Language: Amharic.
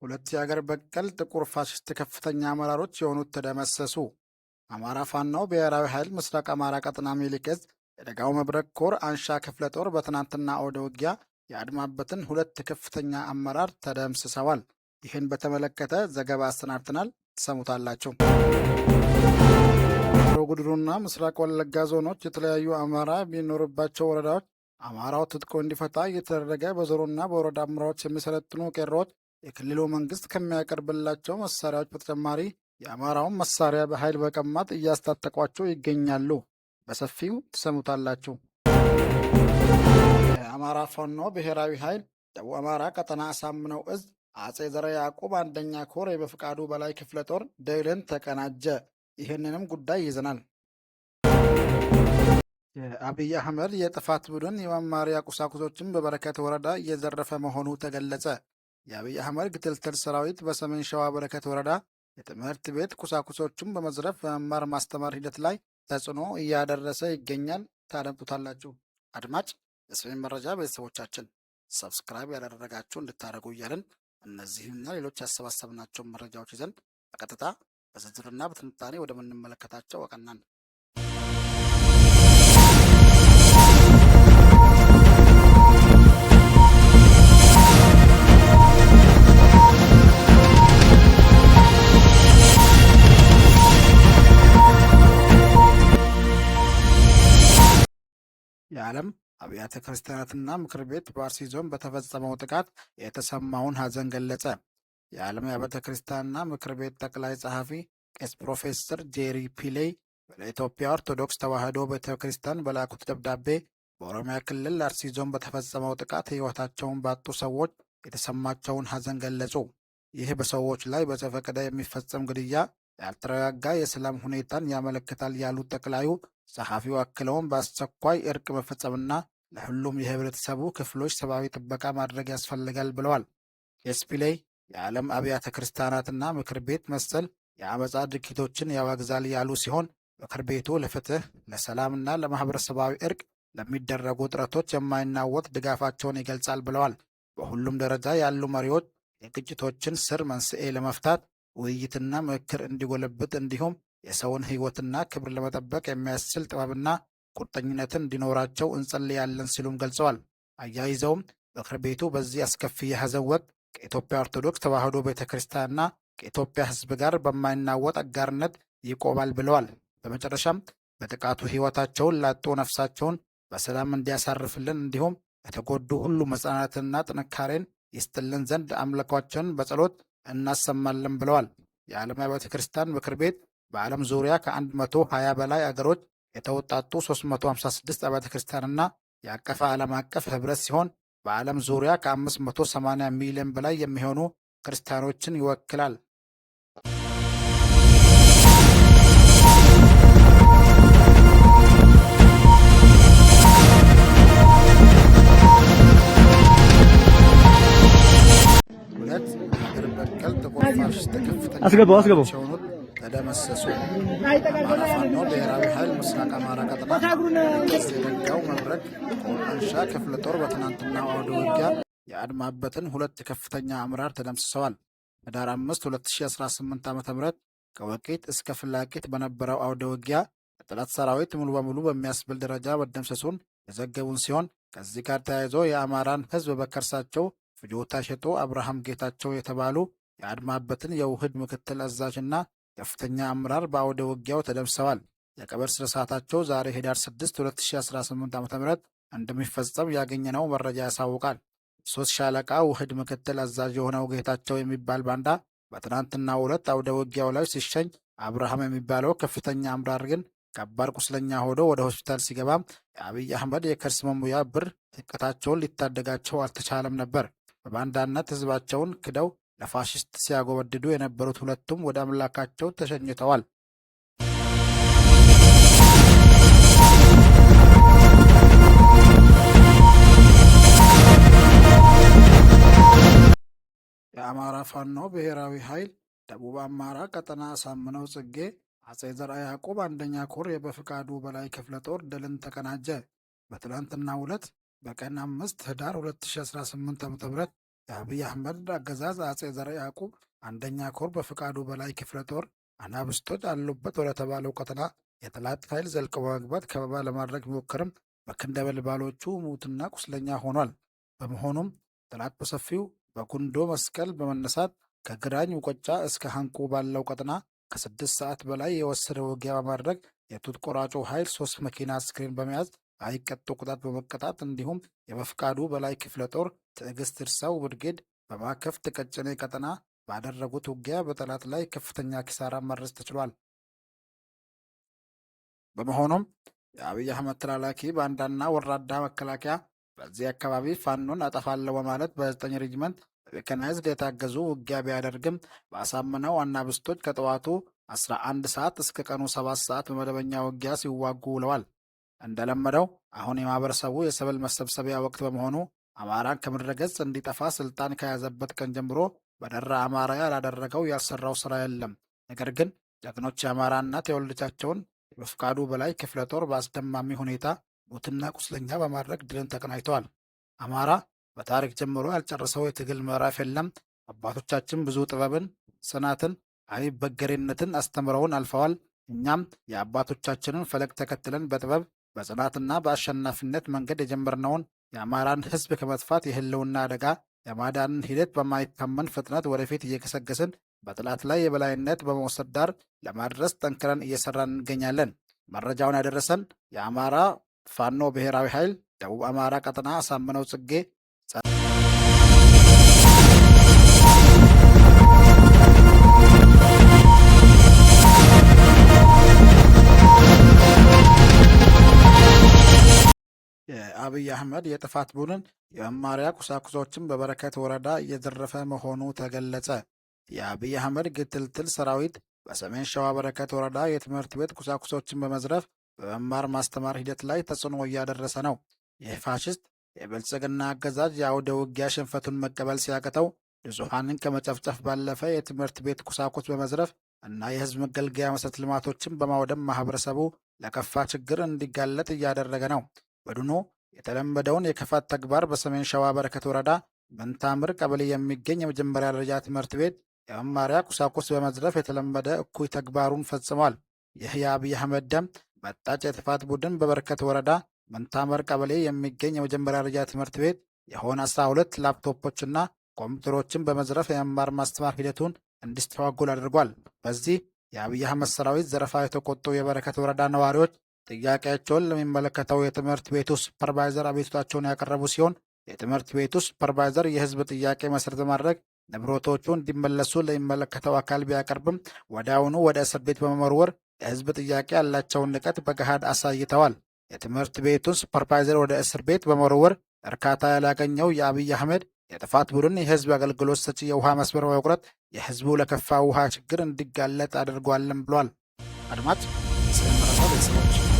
ሁለት የአገር በቀል ጥቁር ፋሽስት ከፍተኛ አመራሮች የሆኑት ተደመሰሱ። አማራ ፋኖ ብሔራዊ ኃይል ምስራቅ አማራ ቀጠና ሚኒሊክ ዕዝ የደጋው መብረቅ ኮር አንሻ ክፍለ ጦር በትናንትና አውደ ውጊያ የአድማበትን ሁለት ከፍተኛ አመራር ተደምስሰዋል። ይህን በተመለከተ ዘገባ አሰናድተናል፣ ትሰሙታላችሁ። ጉድሩና ምስራቅ ወለጋ ዞኖች የተለያዩ አማራ የሚኖርባቸው ወረዳዎች አማራው ትጥቆ እንዲፈታ እየተደረገ በዞኑና በወረዳ አመራሮች የሚሰለጥኑ ቄሮዎች የክልሉ መንግስት ከሚያቀርብላቸው መሳሪያዎች በተጨማሪ የአማራውን መሳሪያ በኃይል በቀማት እያስታጠቋቸው ይገኛሉ። በሰፊው ትሰሙታላችሁ። የአማራ ፋኖ ብሔራዊ ኃይል ደቡብ አማራ ቀጠና አሳምነው ዕዝ አጼ ዘረ ያዕቆብ አንደኛ ኮር የበፍቃዱ በላይ ክፍለ ጦር ድልን ተቀናጀ። ይህንንም ጉዳይ ይዘናል። የአብይ አህመድ የጥፋት ቡድን የመማሪያ ቁሳቁሶችን በበረከት ወረዳ እየዘረፈ መሆኑ ተገለጸ። የአብይ አህመድ ግትልትል ሰራዊት በሰሜን ሸዋ በረከት ወረዳ የትምህርት ቤት ቁሳቁሶችን በመዝረፍ በመማር ማስተማር ሂደት ላይ ተጽዕኖ እያደረሰ ይገኛል። ታደምጡታላችሁ። አድማጭ የሰሜን መረጃ ቤተሰቦቻችን ሰብስክራይብ ያላደረጋችሁ እንድታደርጉ እያልን እነዚህና ሌሎች ያሰባሰብናቸውን መረጃዎች ይዘን በቀጥታ በዝርዝርና በትንታኔ ወደምንመለከታቸው አቀናን። የዓለም አብያተ ክርስቲያናትና ምክር ቤት በአርሲ ዞን በተፈጸመው ጥቃት የተሰማውን ሐዘን ገለጸ። የዓለም አብያተ ክርስቲያንና ምክር ቤት ጠቅላይ ጸሐፊ ቄስ ፕሮፌሰር ጄሪ ፒሌይ ለኢትዮጵያ ኦርቶዶክስ ተዋሕዶ ቤተ ክርስቲያን በላኩት ደብዳቤ በኦሮሚያ ክልል አርሲ ዞን በተፈጸመው ጥቃት ሕይወታቸውን ባጡ ሰዎች የተሰማቸውን ሐዘን ገለጹ። ይህ በሰዎች ላይ በዘፈቀደ የሚፈጸም ግድያ ያልተረጋጋ የሰላም ሁኔታን ያመለክታል ያሉት ጠቅላዩ ጸሐፊው አክለውም በአስቸኳይ እርቅ መፈጸምና ለሁሉም የህብረተሰቡ ክፍሎች ሰብአዊ ጥበቃ ማድረግ ያስፈልጋል ብለዋል። ቄስ ፒሌይ የዓለም አብያተ ክርስቲያናትና ምክር ቤት መሰል የአመፃ ድርጊቶችን ያወግዛል ያሉ ሲሆን ምክር ቤቱ ለፍትህ፣ ለሰላምና ለማህበረሰባዊ እርቅ ለሚደረጉ ጥረቶች የማይናወጥ ድጋፋቸውን ይገልጻል ብለዋል። በሁሉም ደረጃ ያሉ መሪዎች የግጭቶችን ስር መንስኤ ለመፍታት ውይይትና ምክክር እንዲጎለብት እንዲሁም የሰውን ህይወትና ክብር ለመጠበቅ የሚያስችል ጥበብና ቁርጠኝነትን እንዲኖራቸው እንጸልያለን ሲሉም ገልጸዋል። አያይዘውም ምክር ቤቱ በዚህ አስከፊ የሐዘን ወቅት ከኢትዮጵያ ኦርቶዶክስ ተዋሕዶ ቤተ ክርስቲያንና ከኢትዮጵያ ህዝብ ጋር በማይናወጥ አጋርነት ይቆማል ብለዋል። በመጨረሻም በጥቃቱ ህይወታቸውን ላጡ ነፍሳቸውን በሰላም እንዲያሳርፍልን እንዲሁም የተጎዱ ሁሉ መጽናናትንና ጥንካሬን ይስጥልን ዘንድ አምልኳቸውን በጸሎት እናሰማለን ብለዋል። የዓለም አብያተ ክርስቲያን ምክር ቤት በዓለም ዙሪያ ከ120 በላይ አገሮች የተውጣጡ 356 አብያተ ክርስቲያንና ያቀፈ ዓለም አቀፍ ህብረት ሲሆን በዓለም ዙሪያ ከ580 ሚሊዮን በላይ የሚሆኑ ክርስቲያኖችን ይወክላል። ሁለት ሀገር በቀል ጥቁር ፋሽስት ከፍተኛ ሲሆኑት ተደመሰሱ። አማራ ፋኖ ብሔራዊ ኃይል ምስራቅ አማራ ቀጠና የደጋው መብረቅ ኮር አንሻ ክፍለ ጦር በትናንትናው አውደ ውጊያ የአድማበትን ሁለት ከፍተኛ አመራር ተደምስሰዋል። ህዳር 5 2018 ዓ.ም ከወልቂት እስከ ፍላቂት በነበረው አውደ ውጊያ የጠላት ሰራዊት ሙሉ በሙሉ በሚያስብል ደረጃ መደምሰሱን የዘገቡን ሲሆን ከዚህ ጋር ተያይዞ የአማራን ህዝብ በከርሳቸው ፍጆታ ሸጦ አብርሃም ጌታቸው የተባሉ የአድማበትን የውህድ ምክትል አዛዥና ከፍተኛ አመራር በአውደ ውጊያው ተደምስሰዋል። የቀብር ስነ ስርዓታቸው ዛሬ ህዳር 6 2018 ዓ.ም እንደሚፈጸም ያገኘነው መረጃ ያሳውቃል። 3 ሻለቃ ውህድ ምክትል አዛዥ የሆነው ጌታቸው የሚባል ባንዳ በትናንትናው ዕለት አውደ ውጊያው ላይ ሲሸኝ፣ አብርሃም የሚባለው ከፍተኛ አመራር ግን ከባድ ቁስለኛ ሆኖ ወደ ሆስፒታል ሲገባም የአብይ አህመድ የከርስ መሙያ ብር ህቀታቸውን ሊታደጋቸው አልተቻለም ነበር። በባንዳነት ህዝባቸውን ክደው ለፋሽስት ሲያጎበድዱ የነበሩት ሁለቱም ወደ አምላካቸው ተሸኝተዋል። የአማራ ፋኖ ብሔራዊ ኃይል ደቡብ አማራ ቀጠና አሳምነው ጽጌ አጼ ዘርዓ ያዕቆብ አንደኛ ኮር የበፍቃዱ በላይ ክፍለ ጦር ድልን ተቀናጀ። በትናንትናው ዕለት በቀን 5 ህዳር 2018 ዓ.ም የአብይ አህመድ አገዛዝ አጼ ዘርዓ ያዕቆብ አንደኛ ኮር በፍቃዱ በላይ ክፍለ ጦር አናብስቶች አሉበት ወደ ተባለው ቀጠና የጠላት ኃይል ዘልቆ በመግባት ከበባ ለማድረግ ቢሞክርም በክንደ በልባሎቹ ሙትና ቁስለኛ ሆኗል። በመሆኑም ጠላት በሰፊው በጉንዶ መስቀል በመነሳት ከግራኝ ውቆጫ እስከ ሀንቁ ባለው ቀጠና ከ6 ሰዓት በላይ የወሰደ ውጊያ በማድረግ የጡት ቆራጩ ኃይል 3 መኪና አስክሬን በመያዝ አይቀጡ ቅጣት በመቀጣት እንዲሁም የበፍቃዱ በላይ ክፍለ ጦር ትዕግስት እርሳው ብርጌድ በማከፍት ቀጨኔ ቀጠና ባደረጉት ውጊያ በጠላት ላይ ከፍተኛ ኪሳራ ማድረስ ተችሏል። በመሆኑም የአብይ አህመድ ተላላኪ ባንዳና ወራዳ መከላከያ በዚህ አካባቢ ፋኖን አጠፋለሁ በማለት በ9 ሬጅመንት ሜካናይዝድ የታገዙ ውጊያ ቢያደርግም በአሳምነው አናብስቶች ከጠዋቱ 11 ሰዓት እስከ ቀኑ 7 ሰዓት በመደበኛ ውጊያ ሲዋጉ ውለዋል። እንደለመደው አሁን የማህበረሰቡ የሰብል መሰብሰቢያ ወቅት በመሆኑ አማራን ከምድረ ገጽ እንዲጠፋ ስልጣን ከያዘበት ቀን ጀምሮ በደራ አማራ ያላደረገው ያልሰራው ስራ የለም። ነገር ግን ጀግኖች የአማራ እናት የወለደቻቸውን በፍቃዱ በላይ ክፍለ ጦር በአስደማሚ ሁኔታ ሙትና ቁስለኛ በማድረግ ድልን ተቀናጅተዋል። አማራ በታሪክ ጀምሮ ያልጨረሰው የትግል ምዕራፍ የለም። አባቶቻችን ብዙ ጥበብን፣ ጽናትን፣ አይበገሬነትን አስተምረውን አልፈዋል። እኛም የአባቶቻችንን ፈለግ ተከትለን በጥበብ በጽናትና በአሸናፊነት መንገድ የጀመርነውን የአማራን ሕዝብ ከመጥፋት የህልውና አደጋ የማዳንን ሂደት በማይታመን ፍጥነት ወደፊት እየገሰገስን በጠላት ላይ የበላይነት በመውሰድ ዳር ለማድረስ ጠንክረን እየሰራን እንገኛለን። መረጃውን ያደረሰን የአማራ ፋኖ ብሔራዊ ኃይል ደቡብ አማራ ቀጠና አሳምነው ጽጌ የአብይ አህመድ የጥፋት ቡድን የመማሪያ ቁሳቁሶችን በበረከት ወረዳ እየዘረፈ መሆኑ ተገለጸ። የአብይ አህመድ ግትልትል ሰራዊት በሰሜን ሸዋ በረከት ወረዳ የትምህርት ቤት ቁሳቁሶችን በመዝረፍ በመማር ማስተማር ሂደት ላይ ተጽዕኖ እያደረሰ ነው። ይህ ፋሽስት የብልጽግና አገዛዝ የአውደ ውጊያ ሽንፈቱን መቀበል ሲያቅተው ንጹሐንን ከመጨፍጨፍ ባለፈ የትምህርት ቤት ቁሳቁስ በመዝረፍ እና የህዝብ መገልገያ መሰረተ ልማቶችን በማውደም ማህበረሰቡ ለከፋ ችግር እንዲጋለጥ እያደረገ ነው። ቡድኑ የተለመደውን የክፋት ተግባር በሰሜን ሸዋ በረከት ወረዳ መንታምር ቀበሌ የሚገኝ የመጀመሪያ ደረጃ ትምህርት ቤት የመማሪያ ቁሳቁስ በመዝረፍ የተለመደ እኩይ ተግባሩን ፈጽሟል። ይህ የአብይ አህመድ ደም መጣጭ የጥፋት ቡድን በበረከት ወረዳ መንታምር ቀበሌ የሚገኝ የመጀመሪያ ደረጃ ትምህርት ቤት የሆነ 12 ላፕቶፖችና ኮምፒውተሮችን በመዝረፍ የመማር ማስተማር ሂደቱን እንዲስተዋጎል አድርጓል። በዚህ የአብይ አህመድ ሰራዊት ዘረፋ የተቆጡ የበረከት ወረዳ ነዋሪዎች ጥያቄያቸውን ለሚመለከተው የትምህርት ቤቱ ሱፐርቫይዘር አቤቱታቸውን ያቀረቡ ሲሆን የትምህርት ቤቱ ሱፐርቫይዘር የህዝብ ጥያቄ መሰረት በማድረግ ንብረቶቹ እንዲመለሱ ለሚመለከተው አካል ቢያቀርብም ወዲያውኑ ወደ እስር ቤት በመወርወር የህዝብ ጥያቄ ያላቸውን ንቀት በገሃድ አሳይተዋል። የትምህርት ቤቱን ሱፐርቫይዘር ወደ እስር ቤት በመወርወር እርካታ ያላገኘው የአብይ አህመድ የጥፋት ቡድን የህዝብ አገልግሎት ሰጪ የውሃ መስመር በመቁረጥ የህዝቡ ለከፋ ውሃ ችግር እንዲጋለጥ አድርጓልም ብሏል። አድማጭ ስለመረሰ ቤተሰቦች